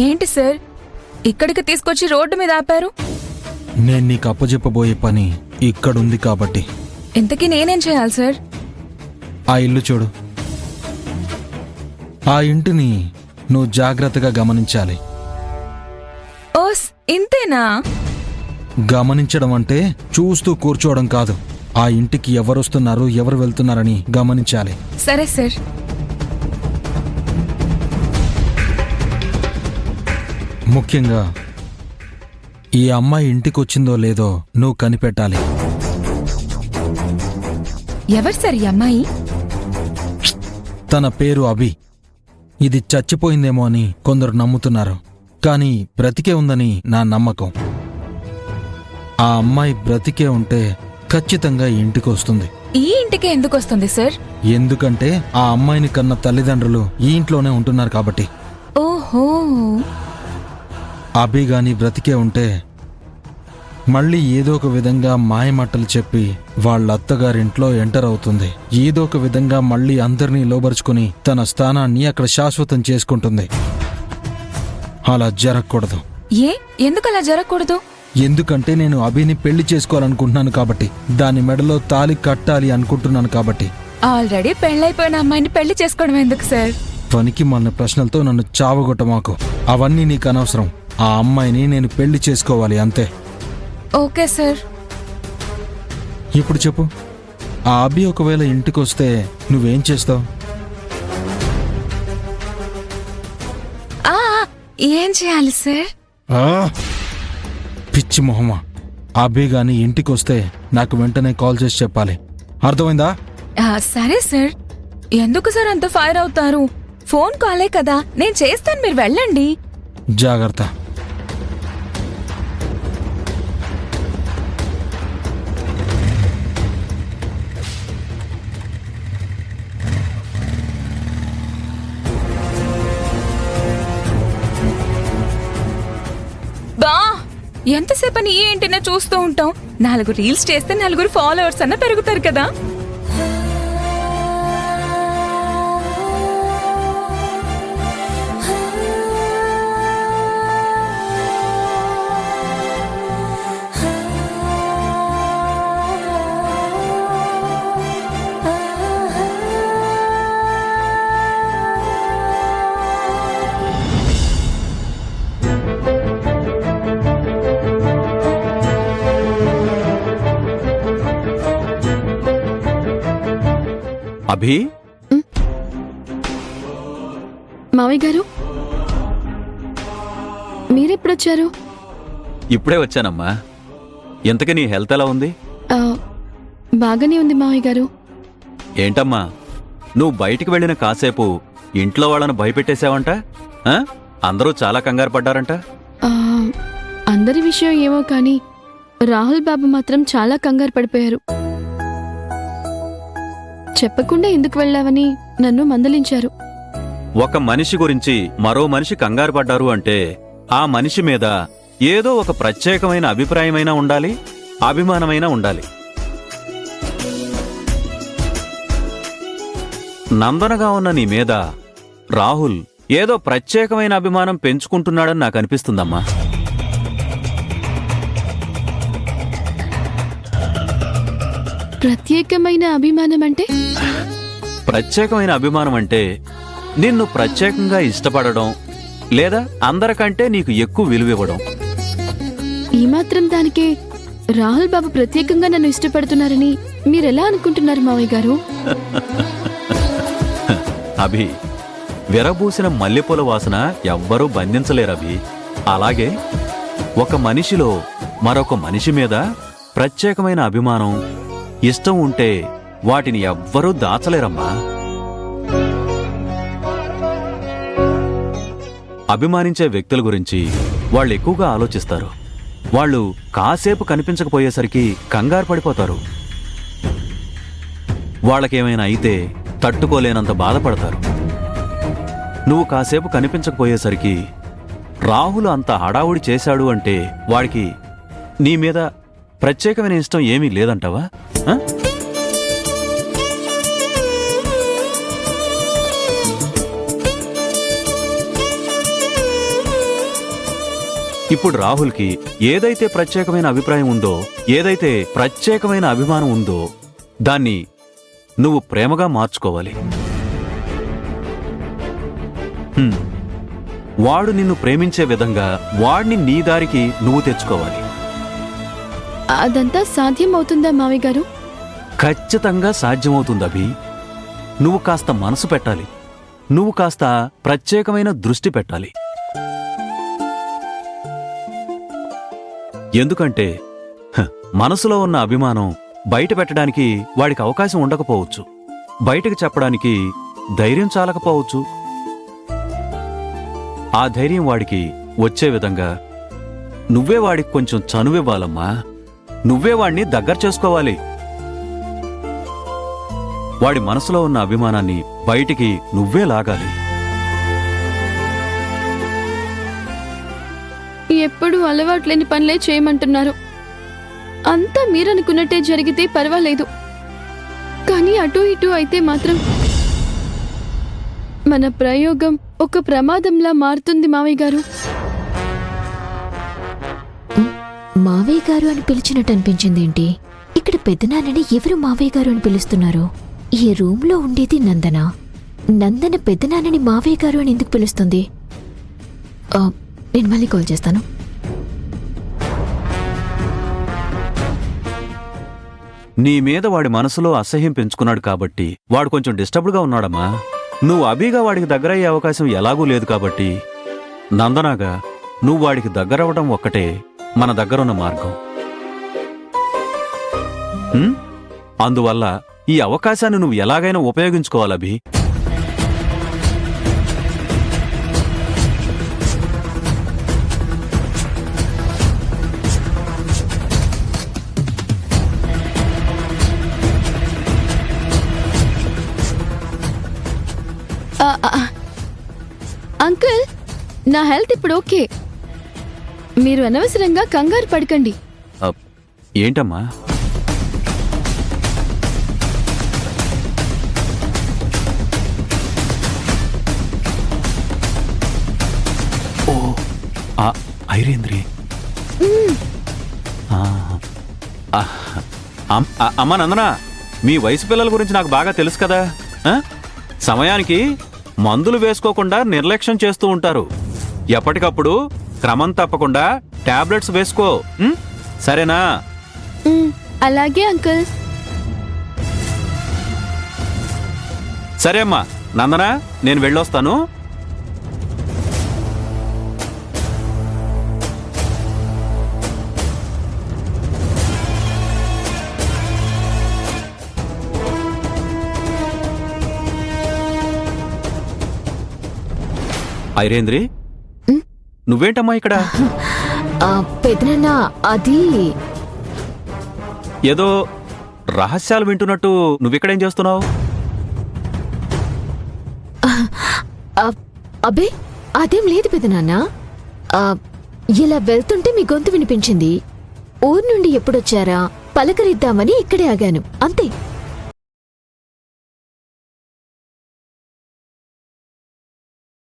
ఏంటి సార్, ఇక్కడికి తీసుకొచ్చి రోడ్డు మీద ఆపారు? నేను నీకు అప్పచెప్పబోయే పని ఇక్కడుంది కాబట్టి. ఇంతకీ నేనేం చేయాలి సార్? ఆ ఇల్లు చూడు. ఆ ఇంటిని నువ్వు జాగ్రత్తగా గమనించాలి. ఓస్, ఇంతేనా? గమనించడం అంటే చూస్తూ కూర్చోవడం కాదు. ఆ ఇంటికి ఎవరొస్తున్నారు, ఎవరు వెళ్తున్నారని గమనించాలి. సరే సార్. ముఖ్యంగా ఈ అమ్మాయి ఇంటికొచ్చిందో లేదో నువ్వు కనిపెట్టాలి. ఎవరు సార్ ఈ అమ్మాయి? తన పేరు అభి. ఇది చచ్చిపోయిందేమో అని కొందరు నమ్ముతున్నారు, కానీ బ్రతికే ఉందని నా నమ్మకం. ఆ అమ్మాయి బ్రతికే ఉంటే ఖచ్చితంగా ఇంటికి వస్తుంది. ఈ ఇంటికి ఎందుకు వస్తుంది సార్? ఎందుకంటే ఆ అమ్మాయిని కన్న తల్లిదండ్రులు ఈ ఇంట్లోనే ఉంటున్నారు కాబట్టి. ఓహో, అభి గాని బ్రతికే ఉంటే మళ్ళీ ఏదో ఒక విధంగా మాయమాటలు చెప్పి వాళ్ళ అత్తగారింట్లో ఎంటర్ అవుతుంది. ఏదో ఒక విధంగా మళ్ళీ అందరినీ లోబరుచుకుని తన స్థానాన్ని అక్కడ శాశ్వతం చేసుకుంటుంది. అలా జరగకూడదు. ఎందుకు అలా జరగకూడదు? ఎందుకంటే నేను అభిని పెళ్లి చేసుకోవాలనుకుంటున్నాను కాబట్టి, దాని మెడలో తాళి కట్టాలి అనుకుంటున్నాను కాబట్టి. ఆల్రెడీ పెళ్ళైపోయిన అమ్మాయిని పెళ్లి చేసుకోవడం ఎందుకు సార్? పనికి మన ప్రశ్నలతో నన్ను చావగొట్టమాకు. అవన్నీ నీకు అనవసరం. ఆ అమ్మాయిని నేను పెళ్లి చేసుకోవాలి, అంతే. Okay sir. ఇప్పుడు చెప్పు, ఆ అభి ఒకవేళ ఇంటికొస్తే నువ్వేం చేస్తావు? ఏం చేయాలి సార్? పిచ్చి మొహమా, అభి గాని ఇంటికొస్తే నాకు వెంటనే కాల్ చేసి చెప్పాలి, అర్థమైందా? సరే సార్. ఎందుకు సార్ అంత ఫైర్ అవుతారు? ఫోన్ కాలే కదా, నేను చేస్తాను, మీరు వెళ్ళండి. జాగ్రత్త. ఎంతసేపని ఈ ఏంటినే చూస్తూ ఉంటాం? 4 రీల్స్ చేస్తే 4 ఫాలోవర్స్ అన్న పెరుగుతారు కదా. అభి, మావయ్య గారు, మీరెప్పుడొచ్చారు? ఇప్పుడే వచ్చానమ్మా. ఎంతకి నీ హెల్త్ ఎలా ఉంది? బాగానే ఉంది మావయ్య గారు. ఏంటమ్మా, నువ్వు బయటికి వెళ్ళిన కాసేపు ఇంట్లో వాళ్ళను భయపెట్టేశావంట. అందరూ చాలా కంగారు పడ్డారంట. అందరి విషయం ఏమో కానీ రాహుల్ బాబు మాత్రం చాలా కంగారు పడిపోయారు. చెప్పకుండా ఎందుకు వెళ్ళావని నన్ను మందలించారు. ఒక మనిషి గురించి మరో మనిషి కంగారు పడ్డారు అంటే ఆ మనిషి మీద ఏదో ఒక ప్రత్యేకమైన అభిప్రాయమైనా ఉండాలి, అభిమానమైనా ఉండాలి. నందనగా ఉన్న నీ మీద రాహుల్ ఏదో ప్రత్యేకమైన అభిమానం పెంచుకుంటున్నాడని నాకు అనిపిస్తుందమ్మా. ప్రత్యేకమైన అభిమానం అంటే? ప్రత్యేకమైన అభిమానం అంటే నిన్ను ప్రత్యేకంగా ఇష్టపడడం, లేదా అందరికంటే నీకు ఎక్కువ విలువివ్వడం. ఈ మాత్రం దానికే రాహుల్ బాబు ప్రత్యేకంగా నన్ను ఇష్టపడుతున్నారని మీరెలా అనుకుంటున్నారు మావయ్య గారు? అభి, విరబూసిన మల్లెపూల వాసన ఎవ్వరూ బంధించలేరభి. అలాగే ఒక మనిషిలో మరొక మనిషి మీద ప్రత్యేకమైన అభిమానం, ఇష్టం ఉంటే వాటిని ఎవ్వరూ దాచలేరమ్మా. అభిమానించే వ్యక్తుల గురించి వాళ్ళు ఎక్కువగా ఆలోచిస్తారు. వాళ్ళు కాసేపు కనిపించకపోయేసరికి కంగారు పడిపోతారు. వాళ్ళకేమైనా అయితే తట్టుకోలేనంత బాధపడతారు. నువ్వు కాసేపు కనిపించకపోయేసరికి రాహుల్ అంత హడావుడి చేశాడు అంటే వాడికి నీ మీద ప్రత్యేకమైన ఇష్టం ఏమీ లేదంటావా? ఇప్పుడు రాహుల్కి ఏదైతే ప్రత్యేకమైన అభిప్రాయం ఉందో, ఏదైతే ప్రత్యేకమైన అభిమానం ఉందో దాన్ని నువ్వు ప్రేమగా మార్చుకోవాలి. వాడు నిన్ను ప్రేమించే విధంగా వాడిని నీ దారికి నువ్వు తెచ్చుకోవాలి. అదంతా సాధ్యం అవుతుందా మావయ్య గారు? ఖచ్చితంగా సాధ్యమవుతుంది అభి. నువ్వు కాస్త మనసు పెట్టాలి. నువ్వు కాస్త ప్రత్యేకమైన దృష్టి పెట్టాలి. ఎందుకంటే మనసులో ఉన్న అభిమానం బయట పెట్టడానికి వాడికి అవకాశం ఉండకపోవచ్చు, బయటకు చెప్పడానికి ధైర్యం చాలకపోవచ్చు. ఆ ధైర్యం వాడికి వచ్చే విధంగా నువ్వే వాడికి కొంచెం చనువివ్వాలమ్మా. నువ్వే వాడిని దగ్గర చేసుకోవాలి. వాడి మనసులో ఉన్న అభిమానాన్ని బయటికి నువ్వే లాగాలి. ఎప్పుడూ అలవాట్లేని పనులే చేయమంటున్నారు. అంతా మీరనుకున్నట్టే జరిగితే పర్వాలేదు, కానీ అటూ ఇటూ అయితే మాత్రం మన ప్రయోగం ఒక ప్రమాదంలా మారుతుంది మావయ్య గారు. మావయ్య గారు అని పిలిచినట్టు అనిపించిందేంటి? ఇక్కడ పెద్దనాన్నని ఎవరు మావయ్య గారు అని పిలుస్తున్నారు? ఈ రూమ్లో ఉండేది నందన. నందన పెద్దనాన్నని మావయ్య గారు అని ఎందుకు పిలుస్తుంది? నేను మళ్ళీ కాల్ చేస్తాను. నీ మీద వాడి మనసులో అసహ్యం పెంచుకున్నాడు కాబట్టి వాడు కొంచెం డిస్టర్బ్డ్గా ఉన్నాడమ్మా. నువ్వు అభిగా వాడికి దగ్గరయ్యే అవకాశం ఎలాగూ లేదు కాబట్టి నందనాగా నువ్వు వాడికి దగ్గరవ్వడం ఒక్కటే మన దగ్గరున్న మార్గం. అందువల్ల ఈ అవకాశాన్ని నువ్వు ఎలాగైనా ఉపయోగించుకోవాలి అభి. అంకుల్, నా హెల్త్ ఇప్పుడు ఓకే. మీరు అనవసరంగా కంగారు పడకండి. ఏంటమ్మా? ఓ ఐరేంద్రి, అమ్మా నందనా, మీ వయసు పిల్లల గురించి నాకు బాగా తెలుసు కదా. సమయానికి మందులు వేసుకోకుండా నిర్లక్ష్యం చేస్తూ ఉంటారు. ఎప్పటికప్పుడు క్రమం తప్పకుండా టాబ్లెట్స్ వేసుకో, సరేనా? అలాగే అంకుల్. సరే అమ్మా నందనా, నేను వెళ్ళొస్తాను. ఐరేంద్రి, నువ్వేంటమ్మా ఇక్కడ? పెద్దనాన్న, అది ఏదో రహస్యాలు వింటున్నట్టు నువ్విక్కడేం చేస్తున్నావు? అబ్బే అదేం లేదు పెద్దనాన్న. ఇలా వెళ్తుంటే మీ గొంతు వినిపించింది. ఊరు నుండి ఎప్పుడొచ్చారా పలకరిద్దామని ఇక్కడే ఆగాను, అంతే.